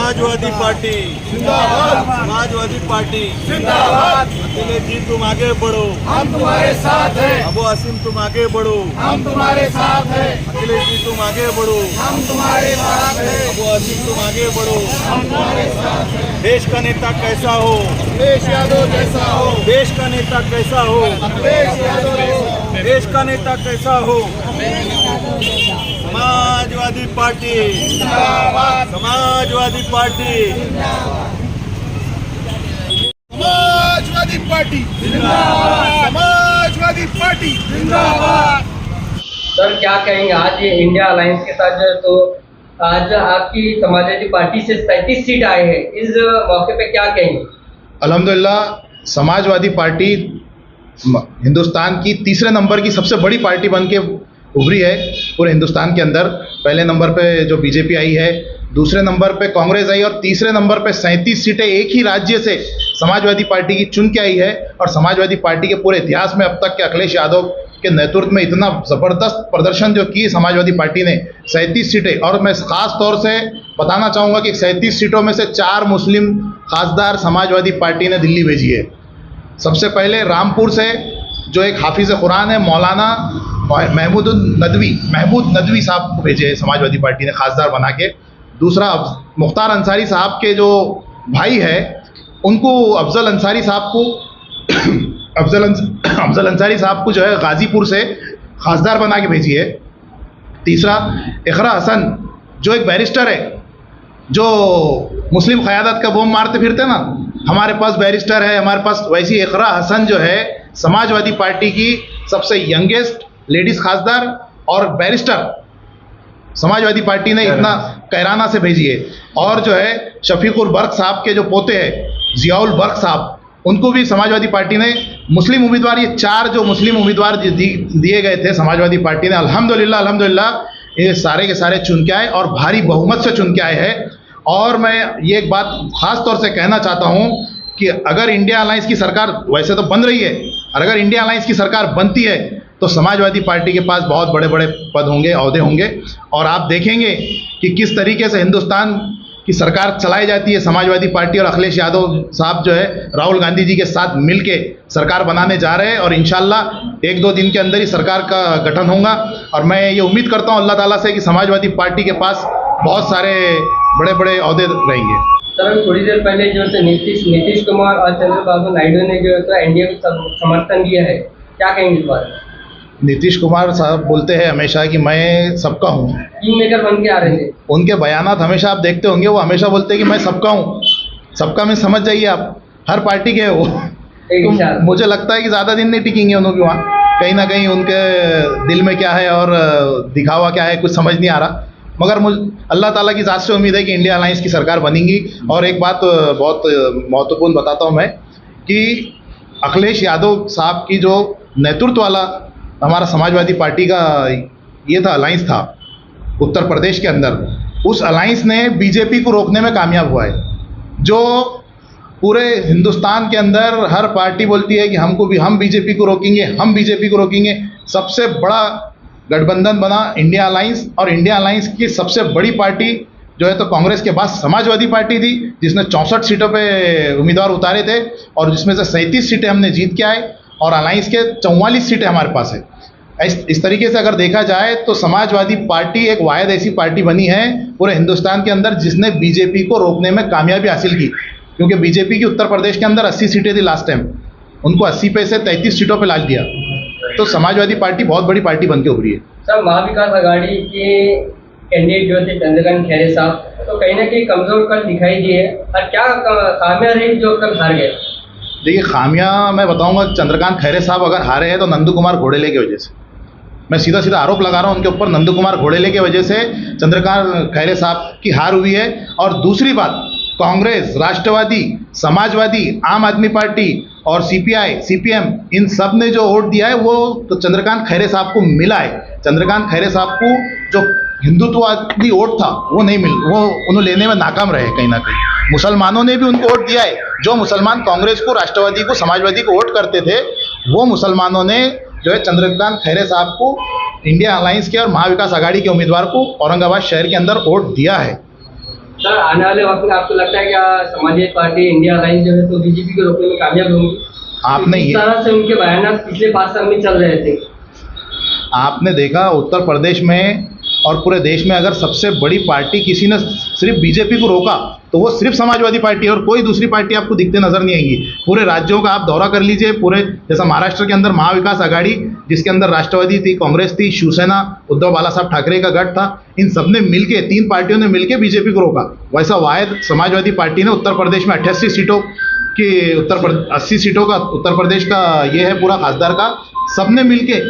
Samajwadi party जिंदाबाद, Samajwadi party जिंदाबाद। अखिलेश जी तुम आगे बढ़ो, हम तुम्हारे साथ हैं, अबू आसिम तुम आगे बढ़ो, हम तुम्हारे साथ हैं, अखिलेश जी तुम आगे बढ़ो, हम तुम्हारे साथ हैं, अबू आसिम तुम आगे बढ़ो। हम तुम्हारे साथ हैं। देश का नेता कैसा हो, अखिलेश यादव जैसा हो, देश का नेता कैसा हो, अखिलेश यादव हो, देश का नेता कैसा हो। समाजवादी पार्टी जिंदाबाद, समाजवादी पार्टी समाजवादी पार्टी जिंदाबाद, समाजवादी पार्टी जिंदाबाद। सर क्या कहेंगे आज ये इंडिया अलायंस के साथ जो है तो आज आपकी समाजवादी पार्टी से 37 सीट आए हैं, इस मौके पे क्या कहेंगे? अल्हम्दुलिल्लाह समाजवादी पार्टी हिंदुस्तान की तीसरे नंबर की सबसे बड़ी पार्टी बन के उभरी है पूरे हिंदुस्तान के अंदर। पहले नंबर पे जो बीजेपी आई है, दूसरे नंबर पे कांग्रेस आई और तीसरे नंबर पे 37 सीटें एक ही राज्य से समाजवादी पार्टी की चुन के आई है। और समाजवादी पार्टी के पूरे इतिहास में अब तक के अखिलेश यादव के नेतृत्व में इतना ज़बरदस्त प्रदर्शन जो की समाजवादी पार्टी ने 37 सीटें, और मैं ख़ास तौर से बताना चाहूँगा कि 37 सीटों में से 4 मुस्लिम खासदार समाजवादी पार्टी ने दिल्ली भेजी है। सबसे पहले रामपुर से जो एक हाफिज़ कुरान है मौलाना महमूद नदवी साहब को भेजे समाजवादी पार्टी ने खासदार बना के। दूसरा मुख्तार अंसारी साहब के जो भाई है उनको अफजल अंसारी साहब को अफजल अंसारी साहब को जो है गाज़ीपुर से खासदार बना के भेजी है। तीसरा इकरा हसन जो एक बैरिस्टर है, जो मुस्लिम क़यादत का बोम मारते फिरते ना, हमारे पास बैरिस्टर है हमारे पास, वैसी इकरा हसन जो है समाजवादी पार्टी की सबसे यंगेस्ट लेडीज़ खासदार और बैरिस्टर समाजवादी पार्टी ने इतना कैराना से भेजी है। और जो है शफीकुर बर्क साहब के जो पोते हैं जियाउल बर्क साहब, उनको भी समाजवादी पार्टी ने मुस्लिम उम्मीदवार, ये 4 जो मुस्लिम उम्मीदवार दिए गए थे समाजवादी पार्टी ने, अल्हम्दुलिल्लाह ये सारे के सारे चुन के आए और भारी बहुमत से चुन के आए हैं। और मैं ये एक बात ख़ास तौर से कहना चाहता हूँ कि अगर इंडिया अलायंस की सरकार वैसे तो बन रही है, और अगर इंडिया अलायंस की सरकार बनती है तो समाजवादी पार्टी के पास बहुत बड़े बड़े पद होंगे, ओहदे होंगे, और आप देखेंगे कि किस तरीके से हिंदुस्तान की सरकार चलाई जाती है। समाजवादी पार्टी और अखिलेश यादव साहब जो है राहुल गांधी जी के साथ मिलके सरकार बनाने जा रहे हैं और इंशाल्लाह 1-2 दिन के अंदर ही सरकार का गठन होगा। और मैं ये उम्मीद करता हूँ अल्लाह ताला से कि समाजवादी पार्टी के पास बहुत सारे बड़े बड़े ओहदे रहेंगे। सर थोड़ी देर पहले जो है नीतीश कुमार और चंद्रबाबू नायडू ने जो है तो एनडीए को समर्थन दिया है, क्या कहेंगे इस बारे में? नीतीश कुमार साहब बोलते हैं हमेशा कि मैं सबका हूँ, किंग मेकर बन के आ रहे थे। उनके बयानात हमेशा आप देखते होंगे, वो हमेशा बोलते हैं कि मैं सबका हूँ। सबका में समझ जाइए आप, हर पार्टी के हैं वो। तो मुझे लगता है कि ज़्यादा दिन नहीं टिकेंगे उन्होंने वहाँ, कहीं ना कहीं उनके दिल में क्या है और दिखावा क्या है कुछ समझ नहीं आ रहा। मगर मुझे अल्लाह ताला की ज़ात से उम्मीद है कि इंडिया अलायंस की सरकार बनेगी। और एक बात बहुत महत्वपूर्ण बताता हूँ मैं कि अखिलेश यादव साहब की जो नेतृत्व वाला हमारा समाजवादी पार्टी का ये था अलायंस था उत्तर प्रदेश के अंदर, उस अलायंस ने बीजेपी को रोकने में कामयाब हुआ है। जो पूरे हिंदुस्तान के अंदर हर पार्टी बोलती है कि हम बीजेपी को रोकेंगे, हम बीजेपी को रोकेंगे। सबसे बड़ा गठबंधन बना इंडिया अलायंस, और इंडिया अलायंस की सबसे बड़ी पार्टी जो है तो कांग्रेस के बाद समाजवादी पार्टी थी, जिसने 64 सीटों पे उम्मीदवार उतारे थे और जिसमें से 37 सीटें हमने जीत के आए और अलायंस के 44 सीटें हमारे पास है। इस तरीके से अगर देखा जाए तो समाजवादी पार्टी एक वाहिद ऐसी पार्टी बनी है पूरे हिंदुस्तान के अंदर जिसने बीजेपी को रोकने में कामयाबी हासिल की। क्योंकि बीजेपी की उत्तर प्रदेश के अंदर 80 सीटें थी लास्ट टाइम, उनको 80 पे से 33 सीटों पे ला दिया। तो समाजवादी पार्टी बहुत बड़ी पार्टी बन के उभरी है। सर महाविकास आघाड़ी के कैंडिडेट जो थे चंद्रकांत खैरे साहब, तो कहीं ना कहीं कमजोर कल दिखाई दिए, और क्या खामियां रही जो कल हार गए? देखिए खामियां मैं बताऊंगा, चंद्रकांत खैरे साहब अगर हारे हैं तो नंदू कुमार घोड़ेले की वजह से, मैं सीधा सीधा आरोप लगा रहा हूं उनके ऊपर, नंदू कुमार घोड़ेले की वजह से चंद्रकांत खैरे साहब की हार हुई है। और दूसरी बात, कांग्रेस, राष्ट्रवादी, समाजवादी, आम आदमी पार्टी और सीपीआई, सीपीएम, इन सब ने जो वोट दिया है वो तो चंद्रकांत खैरे साहब को मिला है। चंद्रकांत खैरे साहब को जो हिंदुत्ववादी वोट था वो नहीं वो उन्हें लेने में नाकाम रहे। कहीं ना कहीं मुसलमानों ने भी उनको वोट दिया है। जो मुसलमान कांग्रेस को, राष्ट्रवादी को, समाजवादी को वोट करते थे, वो मुसलमानों ने जो है चंद्रकांत खैरे साहब को, इंडिया अलायंस के और महाविकास आघाड़ी के उम्मीदवार को औरंगाबाद शहर के अंदर वोट दिया है। सर आने वाले वक्त में आपको लगता है क्या समाजवादी पार्टी इंडिया अलायंस जो है तो बीजेपी को रोकने में कामयाब होंगी? आपने जिस ये तरह से उनके बयान पिछले 5 साल में चल रहे थे। आपने देखा उत्तर प्रदेश में और पूरे देश में अगर सबसे बड़ी पार्टी किसी ने सिर्फ बीजेपी को रोका तो वो सिर्फ समाजवादी पार्टी है और कोई दूसरी पार्टी आपको दिखते नजर नहीं आएंगी। पूरे राज्यों का आप दौरा कर लीजिए, पूरे जैसा महाराष्ट्र के अंदर महाविकास आघाड़ी जिसके अंदर राष्ट्रवादी थी, कांग्रेस थी, शिवसेना उद्धव बाला साहब ठाकरे का गठ था, इन सब ने मिलके 3 पार्टियों ने मिलके बीजेपी को रोका। वैसा वाहिद समाजवादी पार्टी ने उत्तर प्रदेश में 88 सीटों की 80 सीटों का उत्तर प्रदेश का ये है पूरा खासदार का, सबने मिलके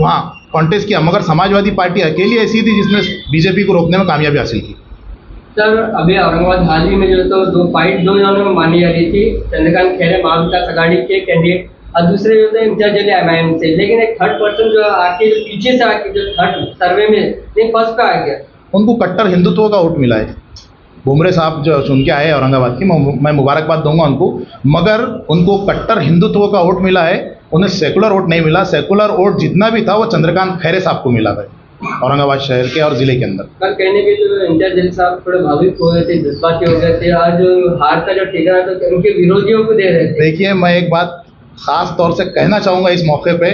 वहाँ कॉन्टेस्ट किया, मगर समाजवादी पार्टी अकेली ऐसी थी जिसने बीजेपी को रोकने में कामयाबी हासिल की। सर अभी औरंगाबाद हाल ही में जो तो दो जनों में मानी जा रही थी, चंद्रकांत खैरे महाविकास आघाड़ी के कैंडिडेट और दूसरे जो थे इम्तियाज अली एमआईएम से, लेकिन एक थर्ड पर्सन जो आके जो पीछे से आके जो थर्ड सर्वे में नहीं फर्स्ट पे आ गया, उनको कट्टर हिंदुत्व का वोट मिला है। बुमरे साहब जो चुन के आए औरंगाबाद की, मैं मुबारकबाद दूंगा उनको, मगर उनको कट्टर हिंदुत्व का वोट मिला है, उन्हें सेकुलर वोट नहीं मिला। सेकुलर वोट जितना भी था वो चंद्रकांत खैरे साहब को मिला था औरंगाबाद शहर के और जिले के अंदर। कल कहने के जो इम्तियाज अली साहब थोड़े भावुक हो गए थे, जज्बाती हो गए थे, आज हार का जो ठेका था तो उनके विरोधियों को दे रहे थे। देखिए, मैं एक बात खास तौर से कहना चाहूँगा इस मौके पे,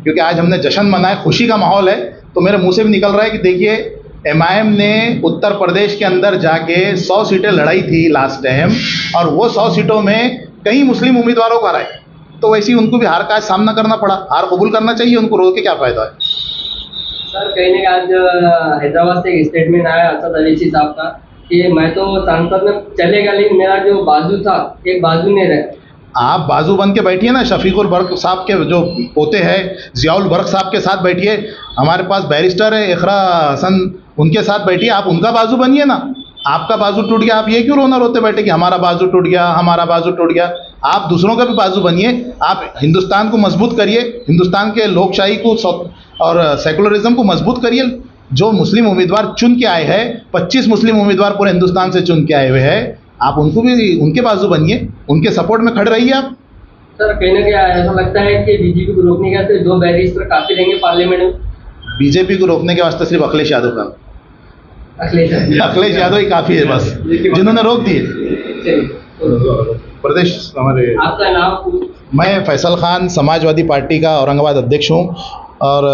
क्योंकि आज हमने जश्न मनाया, खुशी का माहौल है, तो मेरे मुंह से भी निकल रहा है कि देखिए एमआईएम ने उत्तर प्रदेश के अंदर जाके 100 सीटें लड़ाई थी लास्ट टाइम और वो 100 सीटों में कई मुस्लिम उम्मीदवारों को हराए, तो वैसे ही उनको भी हार का सामना करना पड़ा। हार कबूल करना चाहिए, उनको रोक के क्या फायदा है। सर कहने का आज हैदराबाद से एक स्टेटमेंट आया असद अलीसी साहब का कि मैं तो सांसद में चलेगा लेकिन मेरा जो बाजू था एक बाजू नहीं रहा। आप बाजू बन के बैठिए ना, शफीकुल बर्क साहब के जो पोते हैं जियाउल बर्क साहब के साथ बैठिए, हमारे पास बैरिस्टर है इकरा हसन, उनके साथ बैठिए, आप उनका बाजू बनिए ना। आपका बाजू टूट गया, आप ये क्यों रोते बैठे कि हमारा बाजू टूट गया, हमारा बाजू टूट गया। आप दूसरों का भी बाजू बनिए, आप हिंदुस्तान को मजबूत करिए, हिंदुस्तान के लोकशाही को और सेकुलरिज्म को मजबूत करिए। जो मुस्लिम उम्मीदवार चुन के आए हैं, 25 मुस्लिम उम्मीदवार पूरे हिंदुस्तान से चुन के आए हुए हैं, आप उनको भी उनके बाजू बनिए, उनके सपोर्ट में खड़े रहिए आप। सर कहने का ऐसा लगता है कि बीजेपी को रोकने का तो 2 बैरिस्टर काफी रहेंगे पार्लियामेंट में। बीजेपी को रोकने के वास्ते सिर्फ अखिलेश यादव का, अखिलेश यादव ही काफ़ी है बस, जिन्होंने रोक दिए। प्रदेश हमारे, आपका नाम? मैं फैसल खान, समाजवादी पार्टी का औरंगाबाद अध्यक्ष हूँ और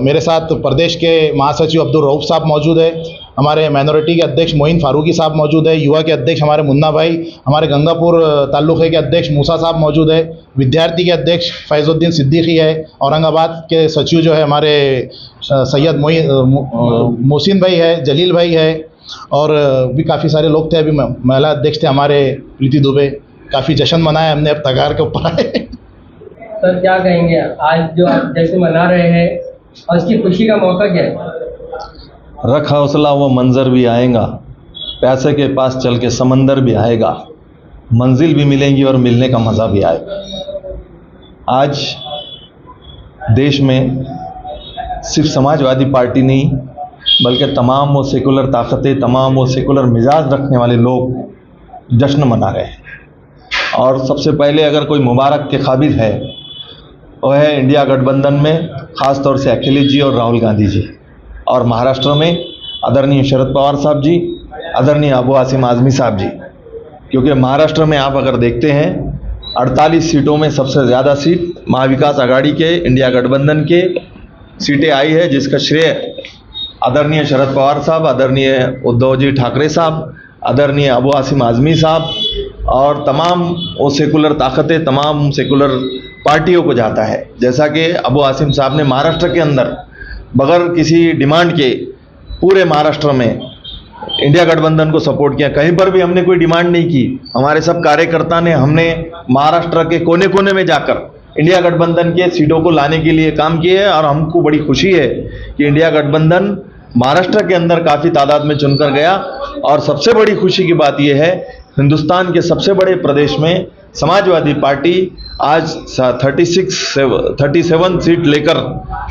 मेरे साथ प्रदेश के महासचिव अब्दुल रऊफ साहब मौजूद है, हमारे माइनॉरिटी के अध्यक्ष मोइन फारूकी साहब मौजूद है, युवा के अध्यक्ष हमारे मुन्ना भाई, हमारे गंगापुर ताल्लुक़े के अध्यक्ष मूसा साहब मौजूद है, विद्यार्थी के अध्यक्ष फैज़ुद्दीन सिद्दीकी है, औरंगाबाद के सचिव जो है हमारे सैयद मोहसिन भाई है, जलील भाई है, और भी काफ़ी सारे लोग थे। अभी महिला अध्यक्ष थे हमारे प्रीति दुबे। काफ़ी जश्न मनाया हमने, अब तगार के ऊपर आए। सर क्या कहेंगे आज जो आप जैसे मना रहे हैं और इसकी खुशी का मौका क्या है? रख हौसला वो मंजर भी आएगा, पैसे के पास चल के समंदर भी आएगा, मंजिल भी मिलेंगी और मिलने का मज़ा भी आएगा। आज देश में सिर्फ समाजवादी पार्टी नहीं बल्कि तमाम वो सेकुलर ताकतें, तमाम वो सेकुलर मिजाज रखने वाले लोग जश्न मना रहे हैं। और सबसे पहले अगर कोई मुबारक के काबिल है वह है इंडिया गठबंधन में ख़ास तौर से अखिलेश जी और राहुल गांधी जी, और महाराष्ट्र में आदरणीय शरद पवार साहब जी, आदरणीय अबू आसिम आज़मी साहब जी। क्योंकि महाराष्ट्र में आप अगर देखते हैं 48 सीटों में सबसे ज़्यादा सीट महाविकास आघाड़ी के इंडिया गठबंधन के सीटें आई है, जिसका श्रेय आदरणीय शरद पवार साहब, आदरणीय उद्धव जी ठाकरे साहब, आदरणीय अबू आसिम आज़मी साहब और तमाम वो सेकुलर ताकतें, तमाम सेकुलर पार्टियों को जाता है। जैसा कि अबू आसिम साहब ने महाराष्ट्र के अंदर बगैर किसी डिमांड के पूरे महाराष्ट्र में इंडिया गठबंधन को सपोर्ट किया, कहीं पर भी हमने कोई डिमांड नहीं की। हमारे सब कार्यकर्ता ने हमने महाराष्ट्र के कोने कोने में जाकर इंडिया गठबंधन के सीटों को लाने के लिए काम किए है, और हमको बड़ी खुशी है कि इंडिया गठबंधन महाराष्ट्र के अंदर काफ़ी तादाद में चुनकर गया। और सबसे बड़ी खुशी की बात यह है हिंदुस्तान के सबसे बड़े प्रदेश में समाजवादी पार्टी आज 37 सीट लेकर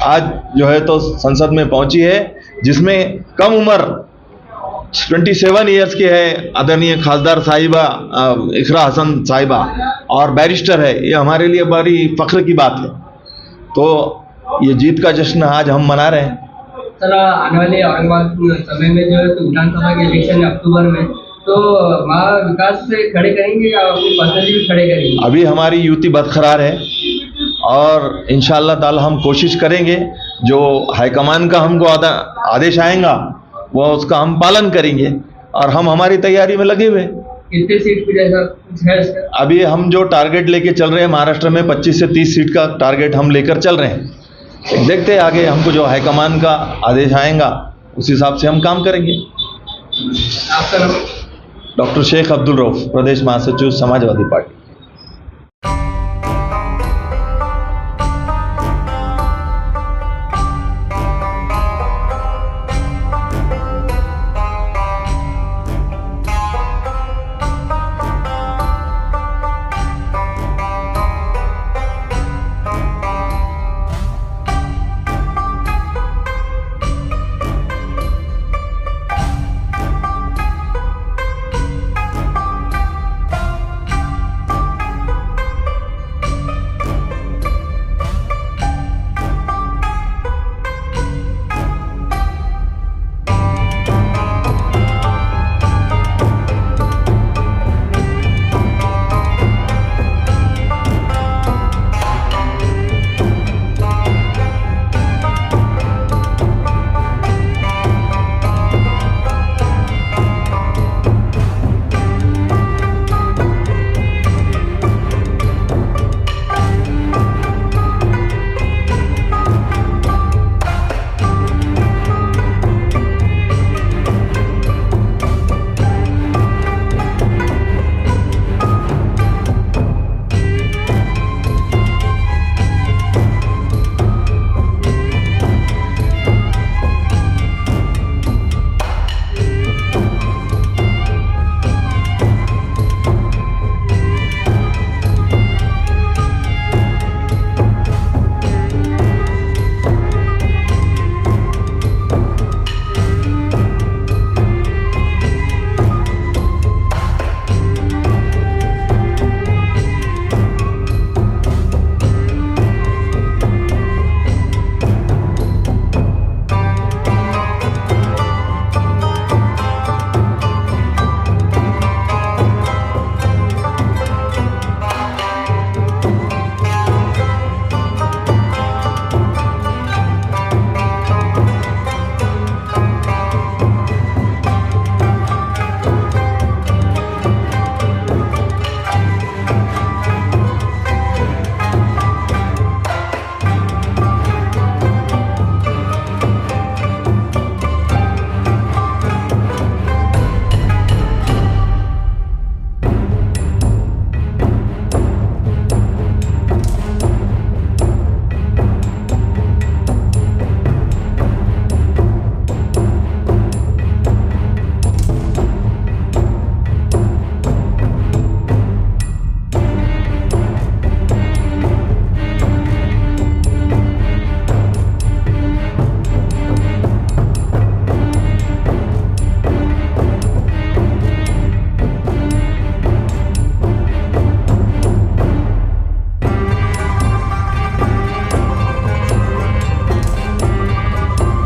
आज जो है तो संसद में पहुंची है, जिसमें कम उम्र 27 ईयर्स के है आदरणीय खासदार साहिबा इकरा हसन साहिबा और बैरिस्टर है। ये हमारे लिए बड़ी फ़ख्र की बात है। तो ये जीत का जश्न आज हम मना रहे हैं। सर आने वाले औरंगाबाद समय में जो है तो विधानसभा के इलेक्शन है अक्टूबर में, तो महाविकास से खड़े करेंगे या अपनी पर्सनली भी खड़े करेंगे? अभी हमारी युति बरकरार है और इंशाअल्लाह ताला हम कोशिश करेंगे, जो हाईकमान का हमको आदेश आएगा वो उसका हम पालन करेंगे और हम हमारी तैयारी में लगे हुए हैं। कितने सीट पे जैसा कुछ है इसका? अभी हम जो टारगेट लेके चल रहे हैं महाराष्ट्र में 25 से 30 सीट का टारगेट हम लेकर चल रहे हैं। देखते हैं आगे हमको जो हाईकमान का आदेश आएगा उस हिसाब से हम काम करेंगे। आपका नाम? डॉक्टर शेख अब्दुल रऊफ, प्रदेश महासचिव समाजवादी पार्टी।